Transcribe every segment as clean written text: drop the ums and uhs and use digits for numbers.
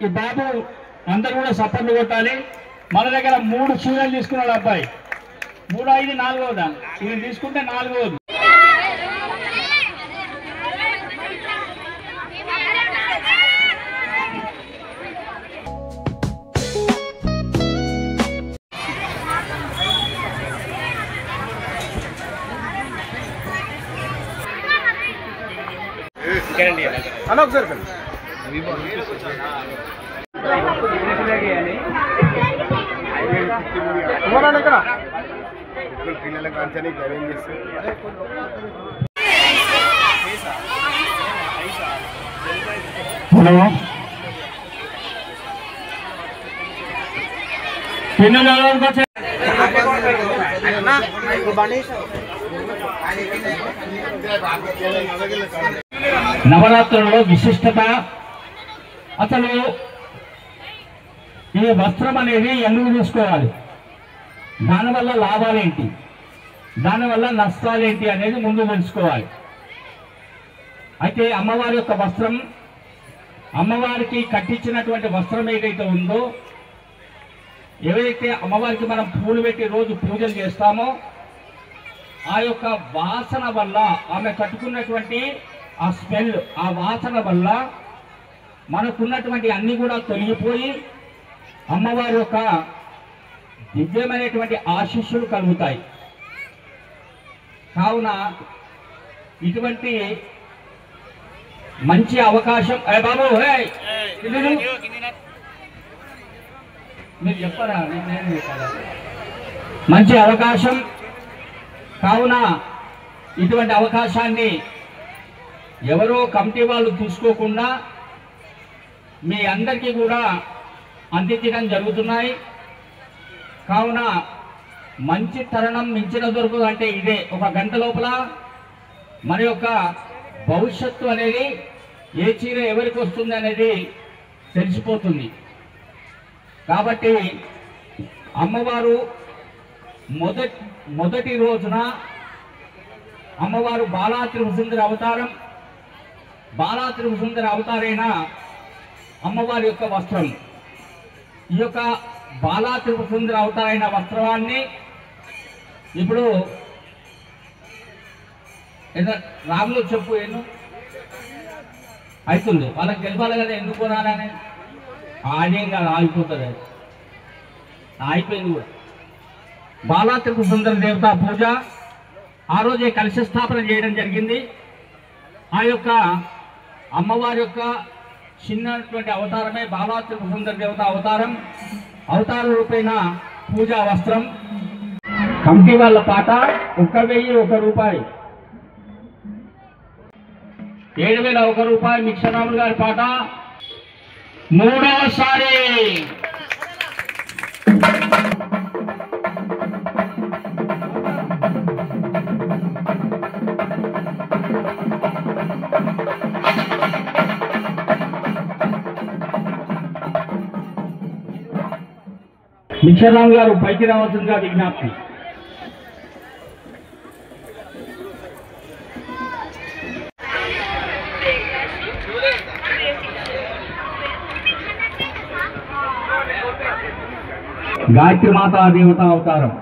ఈ బాబు అందరూ కూడా సపోర్ట్ కొట్టాలి. మన దగ్గర 3 చీరలు తీసుకున్నాడు అబ్బాయి. 3 ఇది 4వదా, ఇది తీసుకుంటే 4వది. హలో ఒకసారి ఇక్కడ పిల్లల కాంచని అరేంజ్ చేస్తారు. హలో పిల్లలు నవరాత్రులలో విశిష్టత. అసలు ఈ వస్త్రం అనేది ఎందుకు తీసుకోవాలి, దానివల్ల లాభాలేంటి, దానివల్ల నష్టాలేంటి అనేది ముందు తెలుసుకోవాలి. అయితే అమ్మవారి యొక్క వస్త్రం, అమ్మవారికి కట్టించినటువంటి వస్త్రం ఏదైతే ఉందో, ఎవరైతే అమ్మవారికి మనం పూలు పెట్టి రోజు పూజలు చేస్తామో ఆ యొక్క వాసన వల్ల, ఆమె కట్టుకున్నటువంటి ఆ స్మెల్, ఆ వాసన వల్ల మనకున్నటువంటి అన్ని కూడా తొలగిపోయి అమ్మవారి యొక్క దివ్యమైనటువంటి ఆశీస్సులు కలుగుతాయి. కావున ఇటువంటి మంచి అవకాశం. బాబు మీరు చెప్పరా, నేను చెప్పాలా? మంచి అవకాశం. కావున ఇటువంటి అవకాశాన్ని ఎవరో కమిటీ వాళ్ళు చూసుకోకుండా మీ అందరికీ కూడా అందించడం జరుగుతున్నాయి. కావున మంచి తరుణం మించిన దొరకదు అంటే ఇదే. 1 గంట లోపల మన యొక్క భవిష్యత్తు అనేది, ఏ చీర ఎవరికి వస్తుంది అనేది తెలిసిపోతుంది. కాబట్టి అమ్మవారు మొదటి రోజున అమ్మవారు బాలా త్రిపుర అవతారం, బాలా త్రిపుర అవతారైన అమ్మవారి యొక్క వస్త్రం, ఈ యొక్క బాలా త్రిపుర అవతారైన వస్త్రాన్ని ఇప్పుడు రాములు చెప్పు ఎన్ను అవుతుంది, వాళ్ళకి తెలిపాలి కదా ఎందుకు కొనాలని. ఆదేం కాదు, ఆగిపోతుంది, అయిపోయింది కూడా. బాలా త్రిపుర దేవత పూజ ఆ రోజే కలశ స్థాపన చేయడం జరిగింది. ఆ యొక్క అమ్మవారి యొక్క చిన్నటువంటి అవతారమే బాలా త్రిపుర దేవత అవతారం. అవతార రూపేణ పూజా వస్త్రం. కమిటీ వాళ్ళ పాట 1001 రూపాయి, 7001 రూపాయి. మిక్షరాములు గారి పాట 3వసారి. మిక్షరాము గారు పైకి రావాల్సిందిగా విజ్ఞప్తి. గాయత్రి మాత దేవత అవతారం.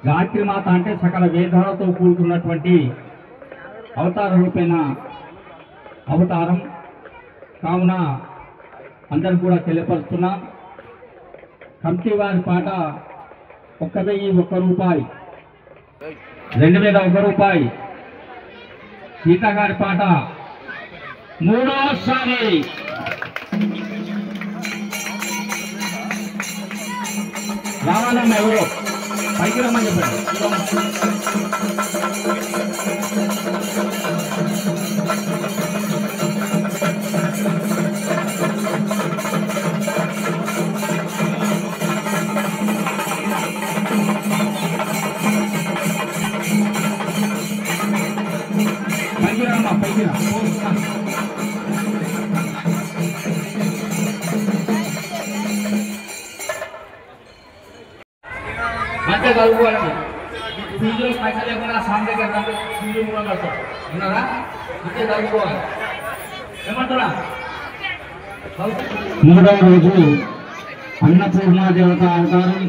గాయత్రి మాత అంటే సకల వేదాలతో కూడుకున్నటువంటి అవతార రూపేణ అవతారం. కావున అందరూ కూడా తెలియపరుస్తున్నాం. కమిటీ వారి పాట 1001 రూపాయి, 2001 రూపాయి. సీతా గారి పాట 3వసారి. రావాలమ్మ ఎవరో పైకి రమ్మని చెప్పాడు. పైకి రామ్మా, పైకి రా. అంతే చదువుకోవాలండి. ఫీజులో పైసలు లేకుండా సాంగ్ దగ్గర ఫీజు కూడా కడతాం, ఉన్నారా? అంతే చదువుకోవాలి. ఏమంటున్నా మూడవ రోజు అన్నపూర్ణ దేవత అవతారం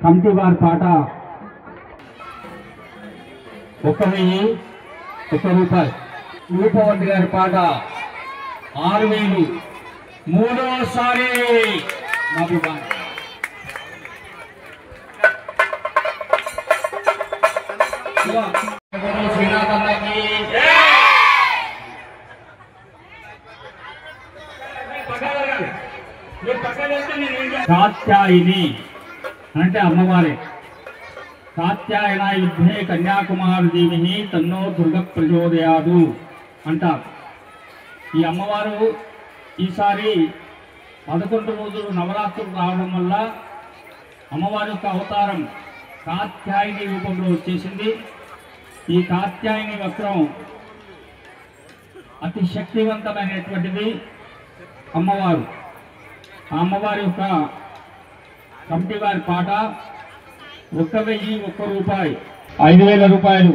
కమిటీ వారి పాట 1,000 రూపాయలు. రూపవతి గారి పాట 6,000. మూడవసారి శ్రీనాథ్ అన్నకి కాత్యాయిని అంటే అమ్మవారే. కాత్యాయన యుద్ధే కన్యాకుమారి దేవిని తన్నో దుర్గ ప్రచోదయాదు అంటారు. ఈ అమ్మవారు ఈసారి 11 రోజులు నవరాత్రులు రావడం వల్ల అమ్మవారి యొక్క అవతారం కాత్యాయని రూపంలో వచ్చేసింది. ఈ కాత్యాయని వస్త్రం అతి శక్తివంతమైనటువంటిది అమ్మవారు. ఆ అమ్మవారి యొక్క కమిటీ వారి పాట 1,001 రూపాయి. 5,000 రూపాయలు.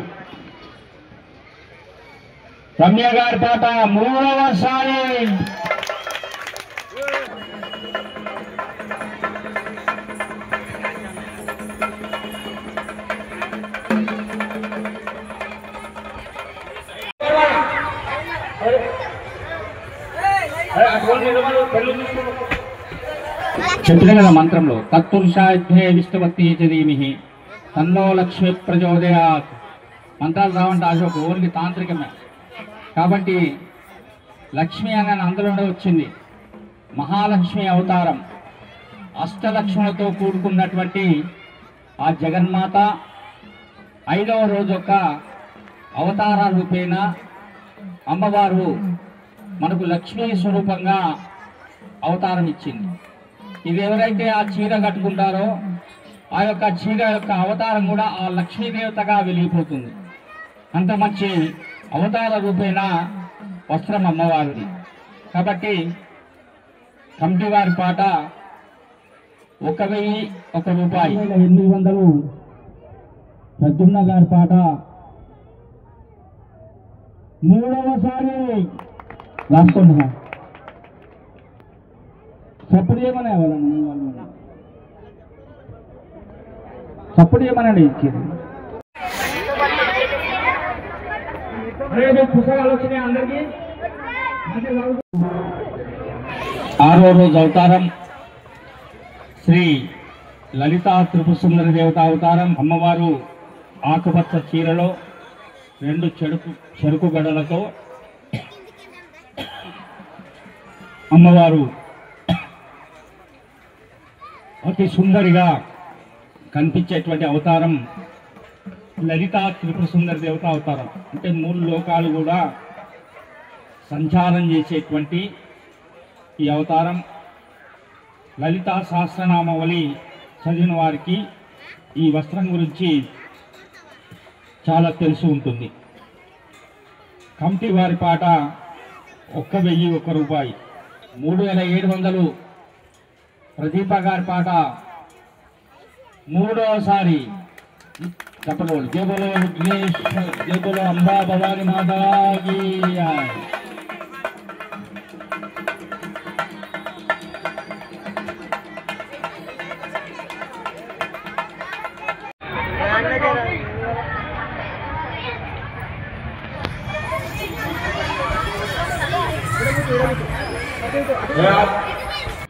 రమ్య గారి పాట 3వసారి. చెప్పిన కదా మంత్రంలో తత్పురుషాధ్యే విష్ణుభక్తి చదీమిహి తన్నో లక్ష్మి ప్రచోదయాత్. మంత్రాలు రావంటే అశోక్ ఓన్లీ తాంత్రికమే కాబట్టి లక్ష్మి అని అందులోనే వచ్చింది. మహాలక్ష్మి అవతారం అష్టలక్ష్ములతో కూడుకున్నటువంటి ఆ జగన్మాత 5వ రోజు యొక్క అవతార రూపేణ అమ్మవారు మనకు లక్ష్మీ స్వరూపంగా అవతారం ఇచ్చింది. ఇది ఎవరైతే ఆ చీర కట్టుకుంటారో ఆ యొక్క చీర యొక్క అవతారం కూడా ఆ లక్ష్మీదేవతగా వెలిగిపోతుంది. అంత మంచి అవతార రూపేణ వస్త్రం అమ్మవారిది. కాబట్టి కమిటీ వారి పాట 1,001 రూపాయి. 800 ప్రద్యుమ్న గారి పాట 3వసారి. రాసుకోండి. సప్పుడు చేయమని సప్పుడు చేయమనండి ఇచ్చేది. పుస్తకాలు వచ్చినాయి అందరికీ. 6వ రోజు అవతారం శ్రీ లలితా త్రిపుర సుందరి దేవత అవతారం. అమ్మవారు ఆకుపచ్చ చీరలో 2 చెరుకు గడలతో అమ్మవారు అతి సుందరిగా కనిపించేటువంటి అవతారం లలితా త్రిపుర సుందరి దేవత అవతారం. అంటే 3 లోకాలు కూడా సంచారం చేసేటువంటి ఈ అవతారం. లలితా సహస్రనామావళి చదివిన వారికి ఈ వస్త్రం గురించి చాలా తెలిసి ఉంటుంది. కమిటీ వారి పాట 1,001 రూపాయి. 3,700. ప్రదీప గారి పాట 3వసారి. చెప్పలేదు. జై బోలో విఘ్నేశ్వర, జై బోలో అంబా భవాని మాతాకి.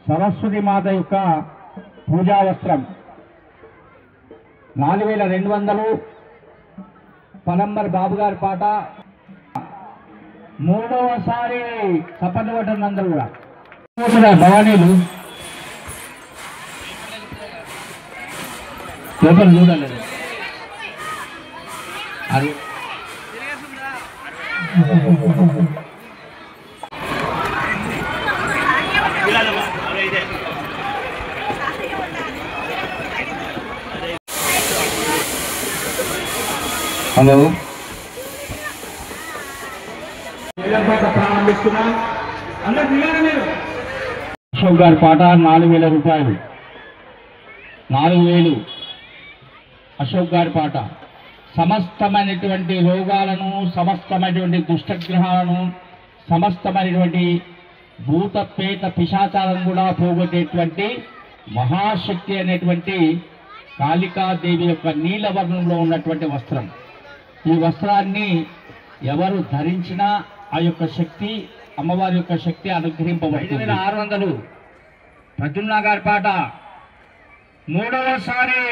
సరస్వతి మాత యొక్క పూజా వస్త్రం 4,200. పనంబర్ బాబు గారి పాట 3వసారి. చప్పట్లు కొట్టండి అందరూ కూడా. భవానీలు పేపర్ చూడాలి. అది హలో ప్రారంభిస్తున్నాం. అశోక్ గారి పాట 4,000 రూపాయలు. 4,000. అశోక్ గారి పాట సమస్తమైనటువంటి రోగాలను, సమస్తమైనటువంటి దుష్టగ్రహాలను, సమస్తమైనటువంటి భూత పేత పిశాచాలను కూడా పోగొట్టేటువంటి మహాశక్తి అనేటువంటి కాళికాదేవి యొక్క నీలవర్ణంలో ఉన్నటువంటి వస్త్రం. ఈ వస్త్రాన్ని ఎవరు ధరించినా ఆ యొక్క శక్తి, అమ్మవారి యొక్క శక్తి అనుగ్రహింపబడుతుంది. 5600 ప్రద్యుమ్న గారి పాట మూడవసారి.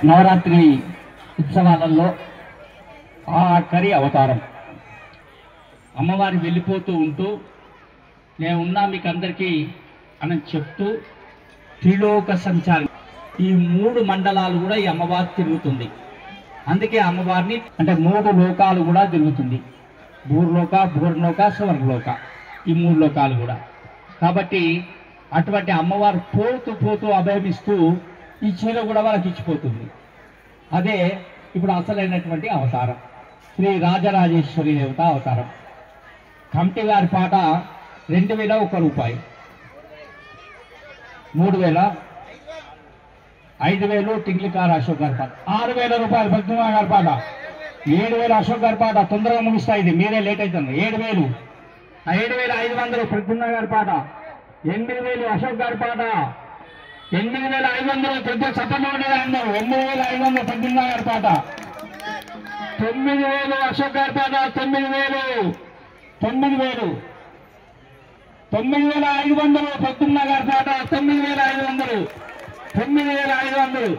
నవరాత్రి ఉత్సవాలలో ఆఖరి అవతారం అమ్మవారి వెళ్ళిపోతూ ఉంటూ నేను ఉన్నా మీకు అందరికీ అని చెప్తూ త్రిలోక సంచారం, ఈ 3 మండలాలు కూడా ఈ అమ్మవారు తిరుగుతుంది. అందుకే అమ్మవారిని అంటే 3 లోకాలు కూడా తిరుగుతుంది. భూర్లోక, భూర్లోక, స్వర్గలోక, ఈ 3 లోకాలు కూడా. కాబట్టి అటువంటి అమ్మవారు పోతూ పోతూ అభయమిస్తూ ఈ చీర కూడా వాళ్ళకి ఇచ్చిపోతుంది. అదే ఇప్పుడు అసలైనటువంటి అవతారం శ్రీ రాజరాజేశ్వరి దేవత అవతారం. కమిటీ గారి పాట 2001 రూపాయి, 3000, 5000 టింగ్లికార్ అశోక్ గారి పాట, 6000 రూపాయలు ప్రద్యుమ్న గారి పాట, 7000 అశోక్ గారి పాట. తొందరగా ముగిస్తాయి, ఇది మీరే లేట్ అవుతుంది. 7000, 7500 ప్రద్యుమ్న గారి పాట, 8000 అశోక్ గారి పాట, 8500 పెద్ద చట్టంలో అందరూ 8500 ప్రద్యుమ్న గారి పాట, 9000 అశోక్ గారి పాట, 9000, 9500 ప్రద్యుమ్న గారి పాట, 9500, 9500.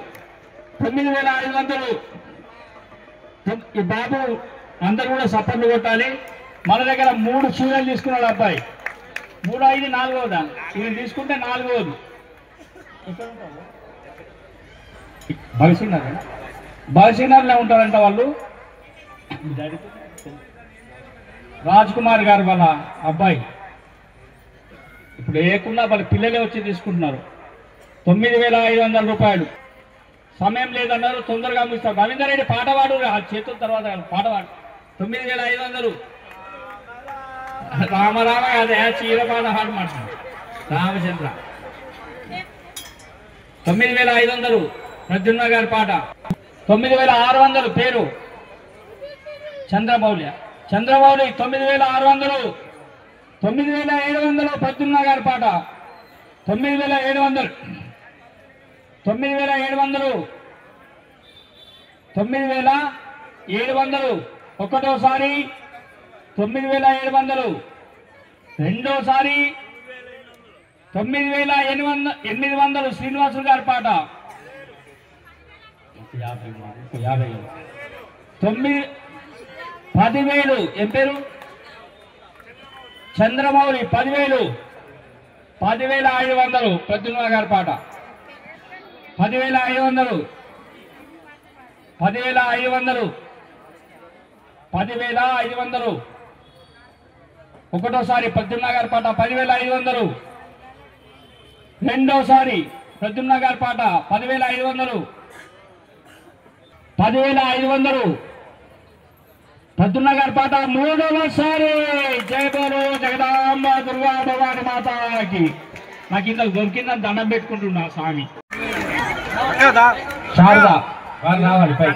ఈ బాబు అందరూ కూడా సప్పర్లు కొట్టాలి. మన దగ్గర 3 చీరలు తీసుకున్నాడు అబ్బాయి. 3, 5, 4వదా? ఇది తీసుకుంటే 4వది. భవిష్యత్తులో ఉంటారంట వాళ్ళు. రాజ్ కుమార్ గారు వాళ్ళ అబ్బాయి ఇప్పుడు ఏకున్నా వాళ్ళ పిల్లలే వచ్చి తీసుకుంటున్నారు. 9500 రూపాయలు. సమయం లేదన్నారు, తొందరగా ముగిస్తారు. రవీందర్ రెడ్డి పాటవాడు, ఆ చేతుల తర్వాత పాటవాడు. 9500. రామరామ అదే చీరపాట హాడు మాట్లాడు రామచంద్ర. 9500 ప్రద్యుమ్న గారి పాట. 9600 పేరు చంద్రమౌళి. 9600. 9700 ప్రద్యుమ్న గారి పాట. 9700. 9700. ఒకటోసారి 9700, రెండోసారి 9800 శ్రీనివాసులు గారి పాట. 10,000 ఏం పేరు చంద్రమౌళి. 10,000, 10,500 ప్రద్యుమ్న గారి పాట. 10,500, 10,500. ఒకటోసారి ప్రద్యుమ్న గారి పాట 10,500, రెండోసారి ప్రద్యుమ్న గారి పాట 10,500, 10,500 ప్రద్యుమ్న గారి పాట. మూడవసారి జయ బోలో జగదాంబ దుర్గా భవాని మాతాకి. నాకు ఇంత దొరికిందని దండం పెట్టుకుంటున్నా స్వామి. శారదా వారు రావాలి పై.